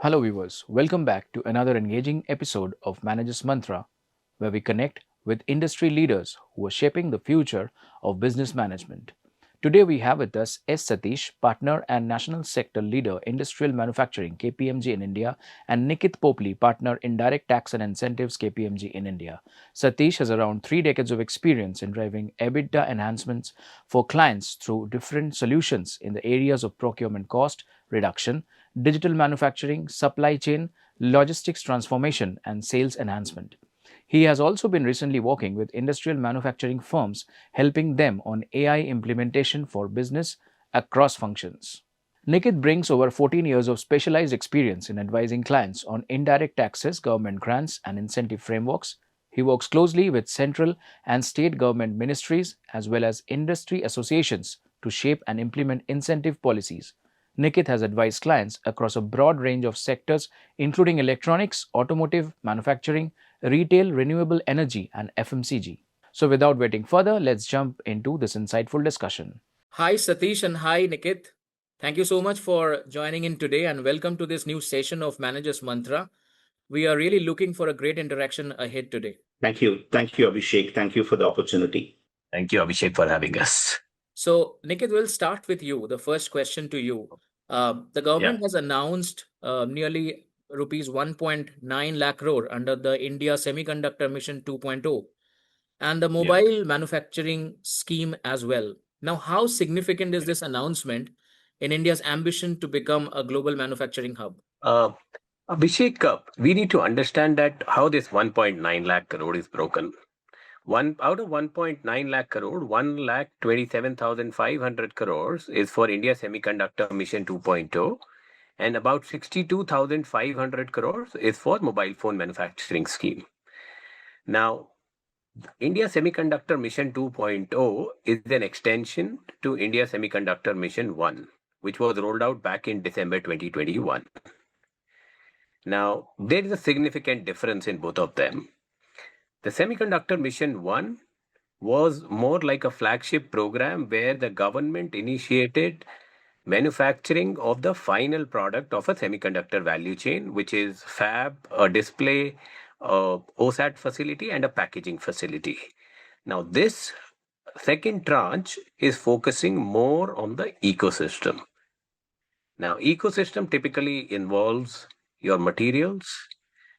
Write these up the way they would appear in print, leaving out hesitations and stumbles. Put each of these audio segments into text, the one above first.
Hello, viewers. Welcome back to another engaging episode of Manager's Mantra, where we connect with industry leaders who are shaping the future of business management. Today, we have with us S. Satish, partner and national sector leader, industrial manufacturing, KPMG in India, and Nikit Popli, partner in direct tax and incentives, KPMG in India. Satish has around 3 decades of experience in driving EBITDA enhancements for clients through different solutions in the areas of procurement cost reduction, digital manufacturing, supply chain, logistics transformation, and sales enhancement. He has also been recently working with industrial manufacturing firms, helping them on AI implementation for business across functions. Nikit brings over 14 years of specialized experience in advising clients on indirect taxes, government grants, and incentive frameworks. He works closely with central and state government ministries as well as industry associations to shape and implement incentive policies. Nikit has advised clients across a broad range of sectors, including electronics, automotive, manufacturing, retail, renewable energy, and FMCG. So, without waiting further, let's jump into this insightful discussion. Hi, Satish, and hi, Nikit. Thank you so much for joining in today and welcome to this new session of Manager's Mantra. We are really looking for a great interaction ahead today. Thank you. Thank you, Abhishek. Thank you for the opportunity. Thank you, Abhishek, for having us. So, Nikit, we'll start with you. The first question to you. The government has announced nearly rupees 1.9 lakh crore under the India Semiconductor Mission 2.0 and the mobile manufacturing scheme as well. Now, how significant is this announcement in India's ambition to become a global manufacturing hub? Abhishek, we need to understand that how this 1.9 lakh crore is broken. One out of 1.9 lakh crore, 1,27,500 crores is for India Semiconductor Mission 2.0, and about 62,500 crores is for mobile phone manufacturing scheme. Now, India Semiconductor Mission 2.0 is an extension to India Semiconductor Mission 1, which was rolled out back in December 2021. Now, there is a significant difference in both of them. The Semiconductor Mission 1 was more like a flagship program where the government initiated manufacturing of the final product of a semiconductor value chain, which is fab, a display, OSAT facility, and a packaging facility. Now, this second tranche is focusing more on the ecosystem. Now, ecosystem typically involves your materials,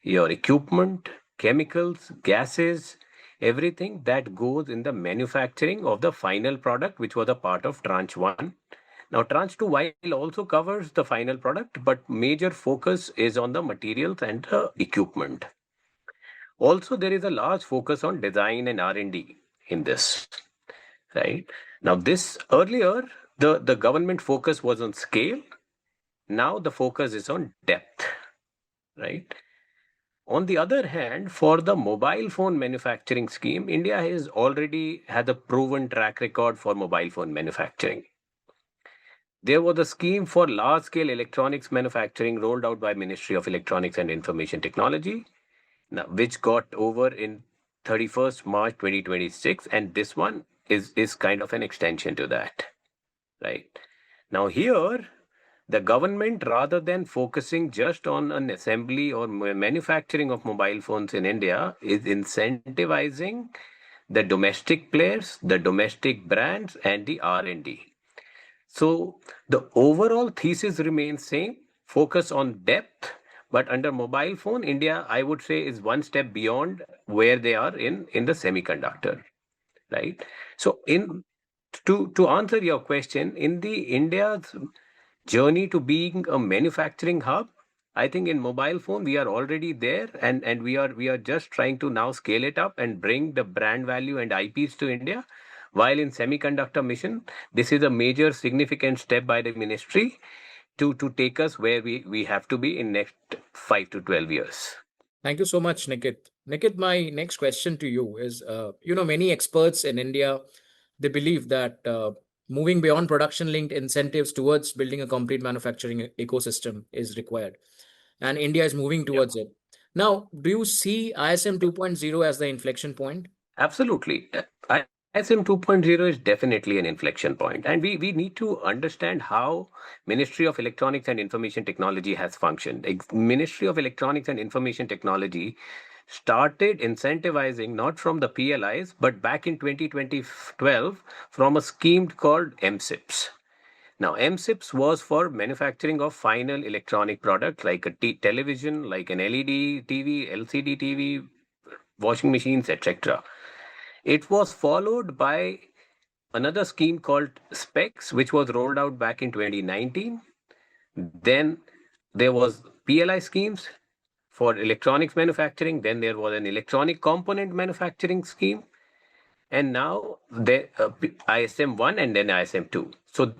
your equipment, chemicals, gases, everything that goes in the manufacturing of the final product, which was a part of tranche 1. Now, tranche 2 while also covers the final product, but major focus is on the materials and the equipment. Also, there is a large focus on design and R&D in this, right? Now, this earlier, the government focus was on scale. Now, the focus is on depth, right? On the other hand, for the mobile phone manufacturing scheme, India has already had a proven track record for mobile phone manufacturing. There was a scheme for large-scale electronics manufacturing rolled out by Ministry of Electronics and Information Technology, which got over in 31st March 2026, and this one is kind of an extension to that, right? Now here, the government, rather than focusing just on an assembly or manufacturing of mobile phones in India, is incentivizing the domestic players, the domestic brands, and the R&D. So the overall thesis remains same, focus on depth, but under mobile phone, India, I would say, is one step beyond where they are in the semiconductor, right? So to answer your question, in the India's journey to being a manufacturing hub, I think in mobile phone we are already there, and we are just trying to now scale it up and bring the brand value and IPs to India. While in semiconductor mission, this is a major significant step by the ministry to take us where we have to be in next 5 to 12 years. Thank you so much, Nikit. Nikit, my next question to you is, many experts in India, they believe that moving beyond production-linked incentives towards building a complete manufacturing ecosystem is required. And India is moving towards it. Now, do you see ISM 2.0 as the inflection point? Absolutely. I ISM 2.0 is definitely an inflection point, and we need to understand how Ministry of Electronics and Information Technology has functioned. Ministry of Electronics and Information Technology started incentivizing not from the PLIs but back in 2012 from a scheme called MSIPs. Now, MSIPs was for manufacturing of final electronic products like a television, like an LED TV, LCD TV, washing machines, etc. It was followed by another scheme called SPECS, which was rolled out back in 2019. Then there was PLI schemes for electronics manufacturing. Then there was an electronic component manufacturing scheme. And now there ISM 1 and then ISM 2. So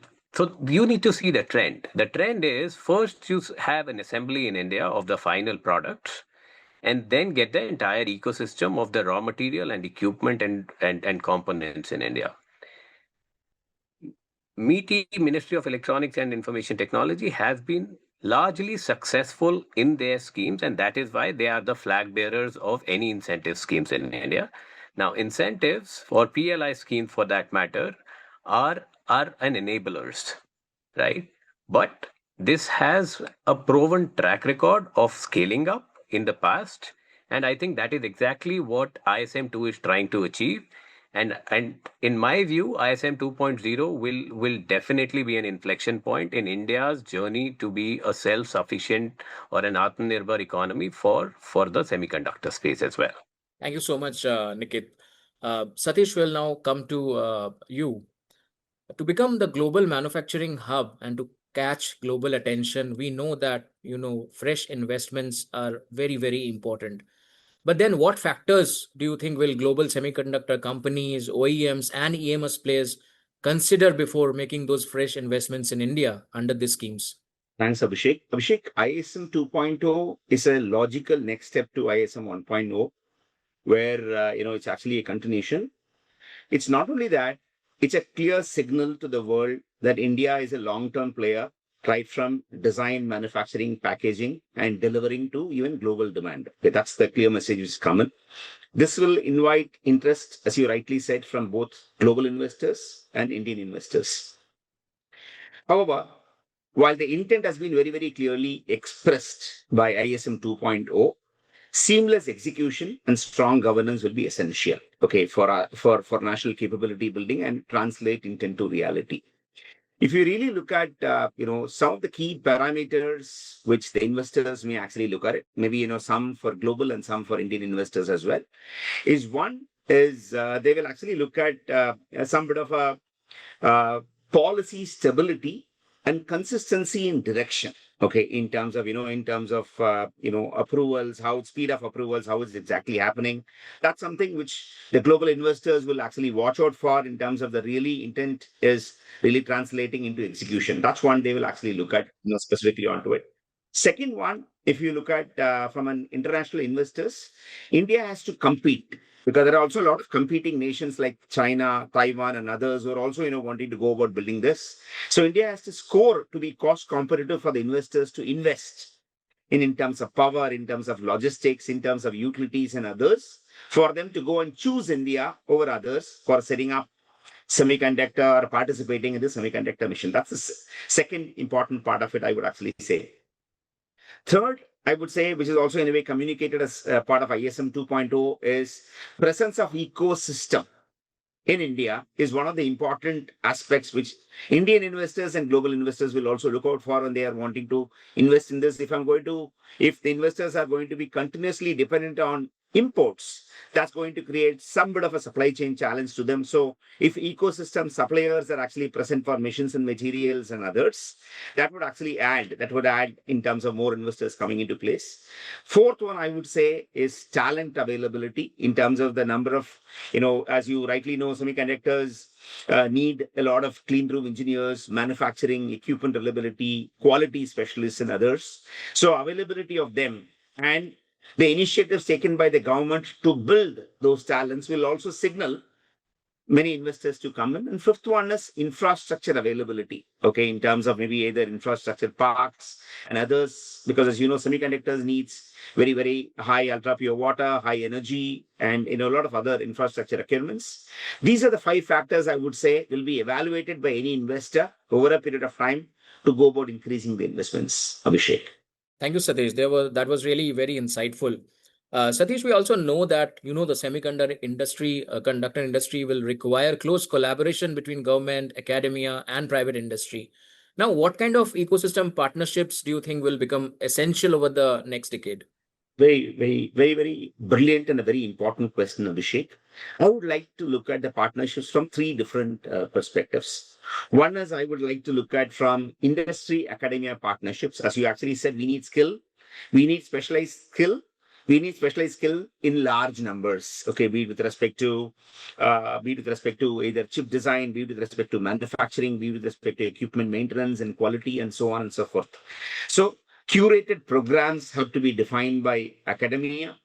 you need to see the trend. The trend is first you have an assembly in India of the final products and then get the entire ecosystem of the raw material and equipment and components in India. MeitY, Ministry of Electronics and Information Technology, has been largely successful in their schemes, and that is why they are the flag bearers of any incentive schemes in India. Now, incentives for PLI schemes, for that matter, are an enablers, right? But this has a proven track record of scaling up in the past, and I think that is exactly what ISM 2 is trying to achieve. And in my view, ISM 2.0 will definitely be an inflection point in India's journey to be a self-sufficient or an Atmanirbhar economy for the semiconductor space as well. Thank you so much, Nikit. Satish will now come to you. To become the global manufacturing hub and to catch global attention, we know that fresh investments are very, very important. But then what factors do you think will global semiconductor companies, OEMs, and EMS players consider before making those fresh investments in India under these schemes? Thanks, Abhishek. Abhishek, ISM 2.0 is a logical next step to ISM 1.0, where it's actually a continuation. It's not only that, it's a clear signal to the world that India is a long-term player, right from design, manufacturing, packaging, and delivering to even global demand. Okay, that's the clear message which is coming. This will invite interest, as you rightly said, from both global investors and Indian investors. However, while the intent has been very, very clearly expressed by ISM 2.0, seamless execution and strong governance will be essential, okay, for national capability building and translate intent to reality. If you really look at some of the key parameters which the investors may actually look at it, maybe some for global and some for Indian investors as well, is they will actually look at some bit of a policy stability and consistency in direction. Okay, in terms of approvals, how speed of approvals, how is it exactly happening? That's something which the global investors will actually watch out for in terms of the really intent is really translating into execution. That's one they will actually look at specifically onto it. Second one, if you look at from an international investors, India has to compete because there are also a lot of competing nations like China, Taiwan, and others who are also wanting to go about building this. So India has to score to be cost competitive for the investors to invest in terms of power, in terms of logistics, in terms of utilities and others, for them to go and choose India over others for setting up semiconductor or participating in the semiconductor mission. That's the second important part of it, I would actually say. Third, I would say, which is also in a way communicated as part of ISM 2.0, is presence of ecosystem in India is one of the important aspects which Indian investors and global investors will also look out for when they are wanting to invest in this. If the investors are going to be continuously dependent on imports, that's going to create some bit of a supply chain challenge to them. So if ecosystem suppliers are actually present for machines and materials and others, that would add in terms of more investors coming into place. Fourth one, I would say, is talent availability in terms of the number of, as you rightly know, semiconductors need a lot of clean room engineers, manufacturing, equipment reliability, quality specialists, and others. So availability of them and the initiatives taken by the government to build those talents will also signal many investors to come in. And fifth one is infrastructure availability, okay, in terms of maybe either infrastructure parks and others, because as you know, semiconductors needs very, very high ultra pure water, high energy, and a lot of other infrastructure requirements. These are the five factors I would say will be evaluated by any investor over a period of time to go about increasing the investments. Abhishek. Thank you, Satish. That was really very insightful. Satish, we also know that the conductor industry will require close collaboration between government, academia, and private industry. Now, what kind of ecosystem partnerships do you think will become essential over the next decade? Very, very, very, very brilliant and a very important question, Abhishek. I would like to look at the partnerships from three different perspectives. One is I would like to look at from industry academia partnerships. As you actually said, we need skill, we need specialized skill. We need specialized skill in large numbers. Okay, be it with respect to, either chip design, be it with respect to manufacturing, be it with respect to equipment maintenance and quality, and so on and so forth. So curated programs have to be defined by academia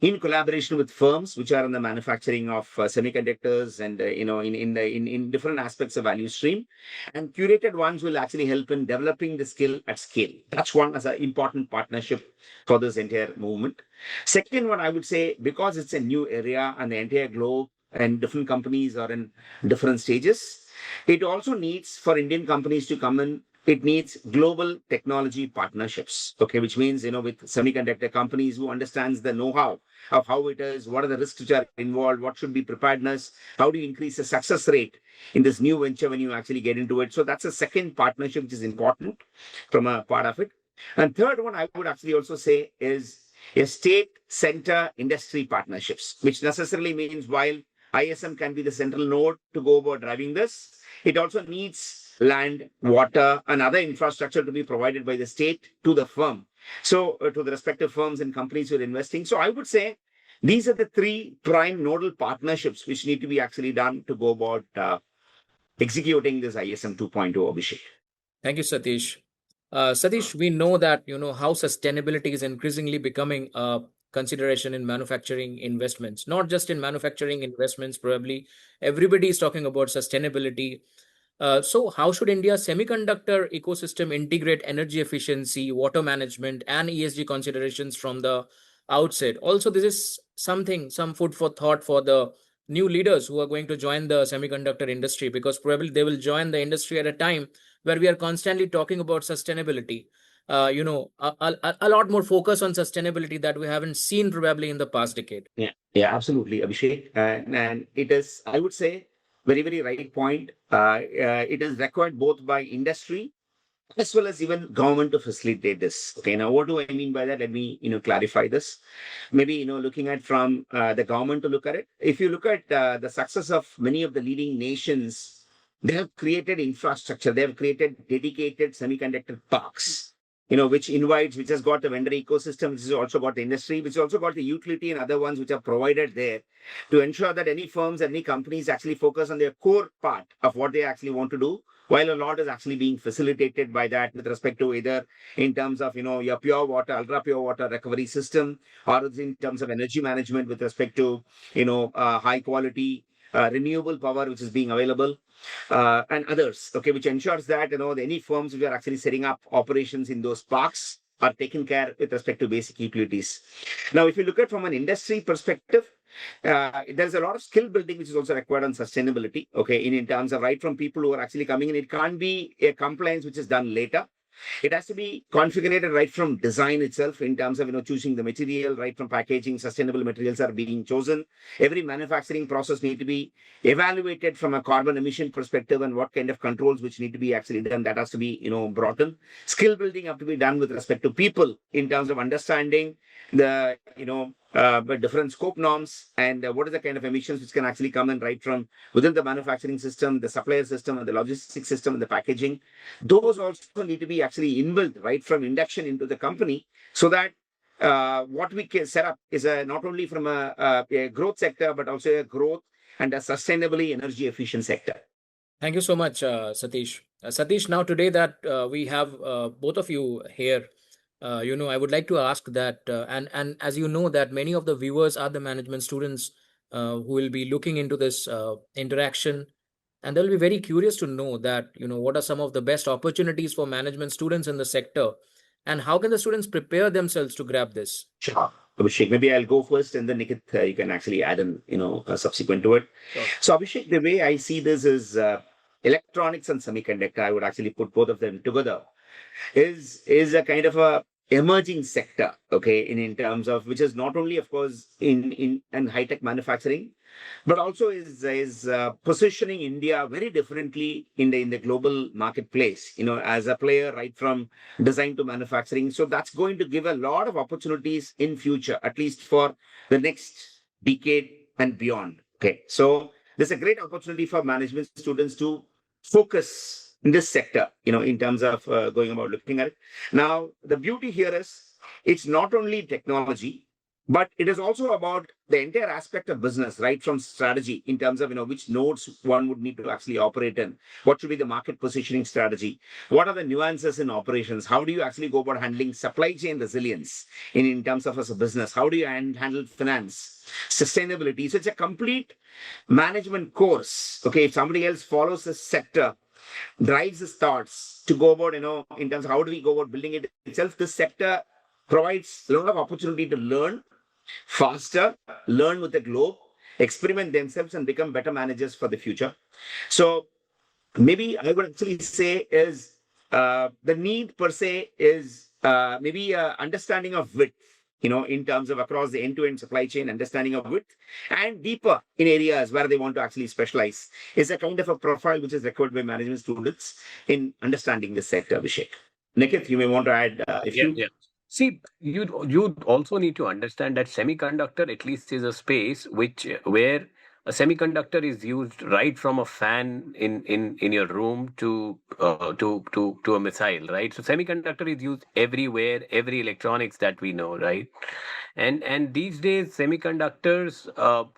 in collaboration with firms which are in the manufacturing of semiconductors and in different aspects of value stream, and curated ones will actually help in developing the skill at scale. That's one as an important partnership for this entire movement. Second one, I would say, because it's a new area and the entire globe and different companies are in different stages, it also needs for Indian companies to come in. It needs global technology partnerships, okay, which means, with semiconductor companies who understands the know-how of how it is, what are the risks which are involved, what should be preparedness, how do you increase the success rate in this new venture when you actually get into it. So that's a second partnership which is important from a part of it. And third one, I would actually also say is a state center industry partnerships, which necessarily means while ISM can be the central node to go about driving this, it also needs land, water, and other infrastructure to be provided by the state to the firm. So to the respective firms and companies who are investing. So I would say these are the three prime nodal partnerships which need to be actually done to go about executing this ISM 2.0, Abhishek. Thank you, Satish. Satish, we know that how sustainability is increasingly becoming a consideration in manufacturing investments. Not just in manufacturing investments, probably everybody is talking about sustainability. So how should India's semiconductor ecosystem integrate energy efficiency, water management, and ESG considerations from the outset? Also, this is some food for thought for the new leaders who are going to join the semiconductor industry, because probably they will join the industry at a time where we are constantly talking about sustainability. A lot more focus on sustainability that we haven't seen probably in the past decade. Yeah, absolutely, Abhishek. And it is, I would say, very, very right point. It is required both by industry as well as even government to facilitate this. Okay, now what do I mean by that? Let me clarify this. Maybe looking at from the government to look at it. If you look at the success of many of the leading nations, they have created infrastructure. They have created dedicated semiconductor parks. Which has got the vendor ecosystem, which has also got the industry, which has also got the utility and other ones which are provided there to ensure that any firms, any companies actually focus on their core part of what they actually want to do, while a lot is actually being facilitated by that with respect to either in terms of, your pure water, ultra pure water recovery system, or in terms of energy management with respect to, high quality renewable power which is being available, and others, okay, which ensures that any firms which are actually setting up operations in those parks are taken care with respect to basic utilities. Now, if you look at from an industry perspective, there's a lot of skill building which is also required on sustainability. Okay, in terms of right from people who are actually coming in, it can't be a compliance which is done later. It has to be configured right from design itself in terms of choosing the material, right from packaging. Sustainable materials are being chosen. Every manufacturing process need to be evaluated from a carbon emission perspective and what kind of controls which need to be actually done. That has to be brought in. Skill building have to be done with respect to people in terms of understanding the different scope norms and what is the kind of emissions which can actually come in right from within the manufacturing system, the supplier system, and the logistics system, and the packaging. Those also need to be actually inbuilt right from induction into the company, so that what we can set up is not only from a growth sector, but also a growth and a sustainably energy efficient sector. Thank you so much, Satish. Satish, now today that we have both of you here, I would like to ask that, and as you know that many of the viewers are the management students who will be looking into this interaction, and they'll be very curious to know that, what are some of the best opportunities for management students in the sector, and how can the students prepare themselves to grab this? Sure. Abhishek, maybe I'll go first and then Nikit, you can actually add in, subsequent to it. Sure. So Abhishek, the way I see this is electronics and semiconductor, I would actually put both of them together, is a kind of a emerging sector, okay, in terms of which is not only, of course, in high tech manufacturing, but also is positioning India very differently in the global marketplace. As a player, right from design to manufacturing. So that's going to give a lot of opportunities in future, at least for the next decade and beyond. Okay, so there's a great opportunity for management students to focus in this sector, in terms of going about looking at it. Now, the beauty here is it's not only technology, but it is also about the entire aspect of business, right from strategy in terms of which nodes one would need to actually operate in, what should be the market positioning strategy, what are the nuances in operations, how do you actually go about handling supply chain resilience in terms of as a business, how do you handle finance, sustainability. So it's a complete management course. Okay, if somebody else follows this sector, drives his thoughts to go about, in terms of how do we go about building it itself, this sector provides a lot of opportunity to learn faster, learn with the globe, experiment themselves, and become better managers for the future. So maybe I would actually say is the need per se is maybe understanding of width, in terms of across the end-to-end supply chain, understanding of width, and deeper in areas where they want to actually specialize is a kind of a profile which is required by management students in understanding the sector. Abhishek, Nikit, you may want to add if Yeah, you. yeah. See, you also need to understand that semiconductor at least is a space where a semiconductor is used right from a fan in your room to a missile, right? So semiconductor is used everywhere, every electronics that we know, right? And these days semiconductors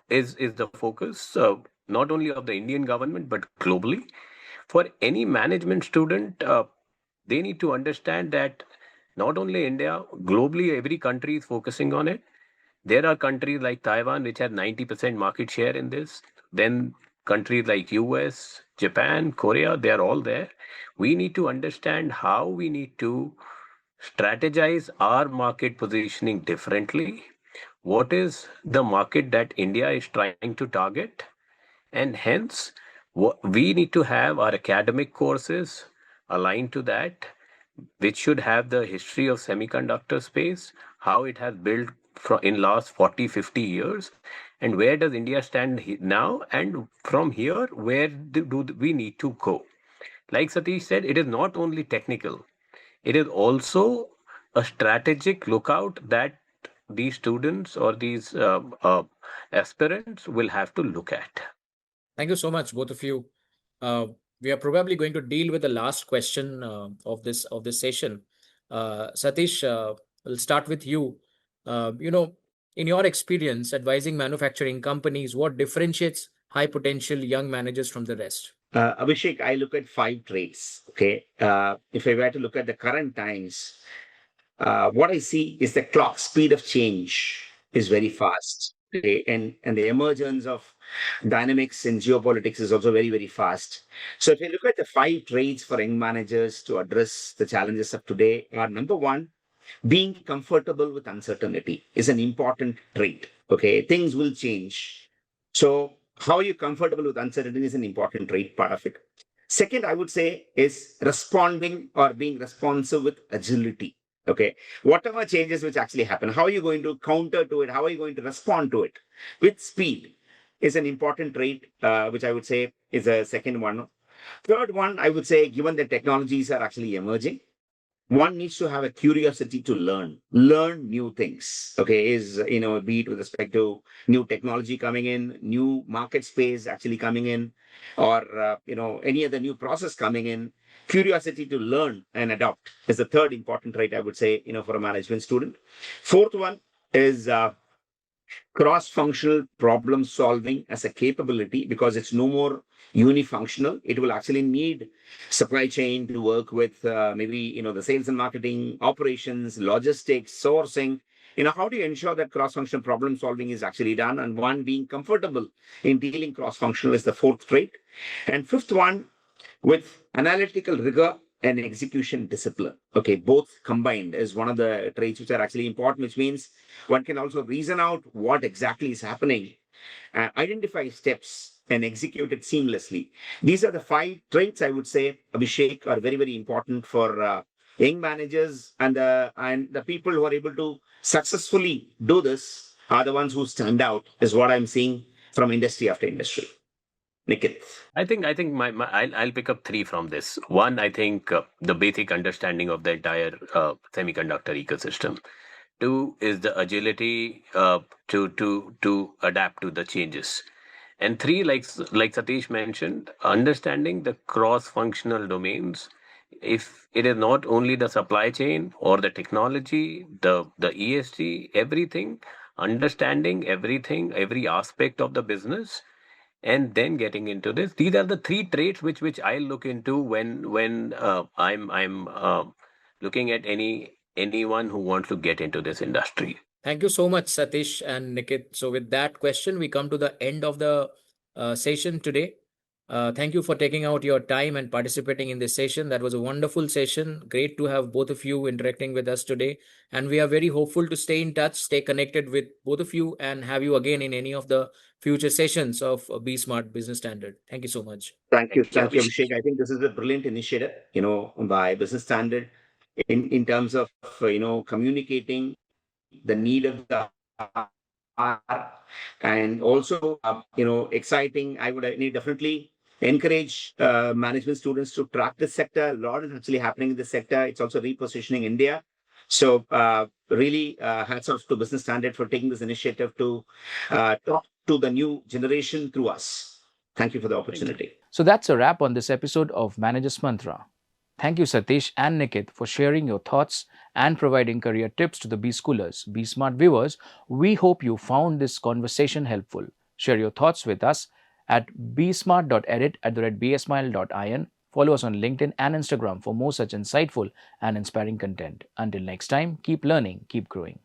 is the focus not only of the Indian government but globally. For any management student, they need to understand that not only India, globally, every country is focusing on it. There are countries like Taiwan which have 90% market share in this. Then countries like US, Japan, Korea, they are all there. We need to understand how we need to strategize our market positioning differently. What is the market that India is trying to target? And hence, we need to have our academic courses aligned to that, which should have the history of semiconductor space, how it has built in last 40, 50 years, and where does India stand now, and from here, where do we need to go? Like Satish said, it is not only technical, it is also a strategic lookout that these students or these aspirants will have to look at. Thank you so much, both of you. We are probably going to deal with the last question of this session. Satish, we'll start with you. In your experience advising manufacturing companies, what differentiates high potential young managers from the rest? Abhishek, I look at 5 traits. Okay, if I were to look at the current times, what I see is the clock speed of change is very fast. Okay, and the emergence of dynamics in geopolitics is also very, very fast. So if you look at the 5 traits for young managers to address the challenges of today, are number one, being comfortable with uncertainty is an important trait. Okay, things will change. So how are you comfortable with uncertainty is an important trait, part of it. Second, I would say is responding or being responsive with agility. Okay, whatever changes which actually happen, how are you going to counter to it? How are you going to respond to it with speed? Is an important trait, which I would say is a second one. Third one, I would say, given that technologies are actually emerging, one needs to have a curiosity to learn new things. Okay, is be it with respect to new technology coming in, new market space actually coming in, or any other new process coming in. Curiosity to learn and adopt is the third important trait, I would say, for a management student. Fourth one is cross-functional problem solving as a capability, because it's no more unifunctional. It will actually need supply chain to work with maybe the sales and marketing, operations, logistics, sourcing, how do you ensure that cross-functional problem solving is actually done? And one, being comfortable in dealing cross-functional is the fourth trait. And fifth one, with analytical rigor and execution discipline. Okay, both combined is one of the traits which are actually important, which means one can also reason out what exactly is happening, identify steps, and execute it seamlessly. These are the five traits, I would say, Abhishek, are very, very important for young managers, and the people who are able to successfully do this are the ones who stand out, is what I'm seeing from industry after industry. Nikit. I think I'll pick up three from this. One, I think the basic understanding of the entire semiconductor ecosystem. Two is the agility to adapt to the changes. And three, like Satish mentioned, understanding the cross-functional domains. If it is not only the supply chain or the technology, the ESG, everything, understanding everything, every aspect of the business, and then getting into this. These are the three traits which I look into when I'm looking at anyone who wants to get into this industry. Thank you so much, Satish and Nikit. So, with that question, we come to the end of the session today. Thank you for taking out your time and participating in this session. That was a wonderful session. Great to have both of you interacting with us today. And we are very hopeful to stay in touch, stay connected with both of you, and have you again in any of the future sessions of BSmart Business Standard. Thank you so much. Thank you, Abhishek. Abhishek. I think this is a brilliant initiative, by Business Standard in terms of communicating the need of the hour, and also exciting. I would definitely encourage management students to track this sector. A lot is actually happening in this sector. It's also repositioning India. So really hats off to Business Standard for taking this initiative to talk to the new generation through us. Thank you for the opportunity. So that's a wrap on this episode of Manager's Mantra. Thank you, Satish and Nikit, for sharing your thoughts and providing career tips to the B Schoolers. BSmart viewers, we hope you found this conversation helpful. Share your thoughts with us at bsmart.edit@bsmile.in. Follow us on LinkedIn and Instagram for more such insightful and inspiring content. Until next time, keep learning, keep growing.